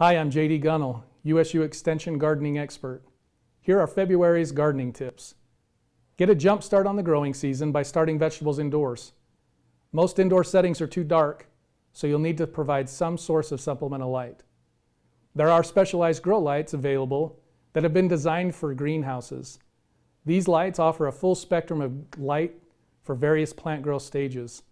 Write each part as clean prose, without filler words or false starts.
Hi, I'm JD Gunnell, USU Extension gardening expert. Here are February's gardening tips. Get a jump start on the growing season by starting vegetables indoors. Most indoor settings are too dark, so you'll need to provide some source of supplemental light. There are specialized grow lights available that have been designed for greenhouses. These lights offer a full spectrum of light for various plant growth stages.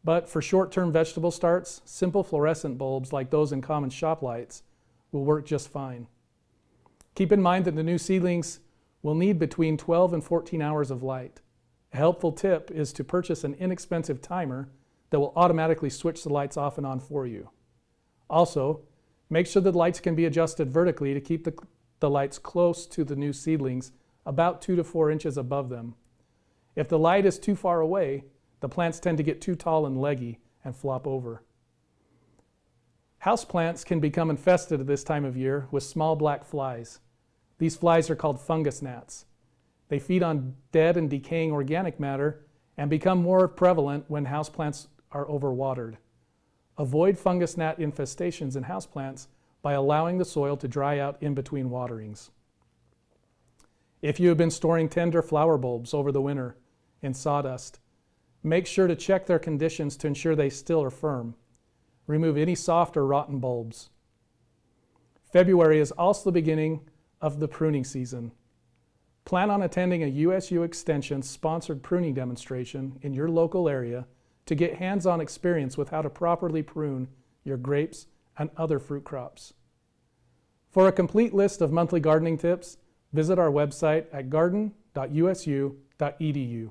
But for short-term vegetable starts, simple fluorescent bulbs like those in common shop lights will work just fine. Keep in mind that the new seedlings will need between 12 and 14 hours of light. A helpful tip is to purchase an inexpensive timer that will automatically switch the lights off and on for you. Also, make sure that lights can be adjusted vertically to keep the lights close to the new seedlings, about 2 to 4 inches above them. If the light is too far away, the plants tend to get too tall and leggy and flop over. Houseplants can become infested at this time of year with small black flies. These flies are called fungus gnats. They feed on dead and decaying organic matter and become more prevalent when houseplants are overwatered. Avoid fungus gnat infestations in houseplants by allowing the soil to dry out in between waterings. If you have been storing tender flower bulbs over the winter in sawdust, make sure to check their conditions to ensure they still are firm. Remove any soft or rotten bulbs. February is also the beginning of the pruning season. Plan on attending a USU Extension sponsored pruning demonstration in your local area to get hands-on experience with how to properly prune your grapes and other fruit crops. For a complete list of monthly gardening tips, visit our website at garden.usu.edu.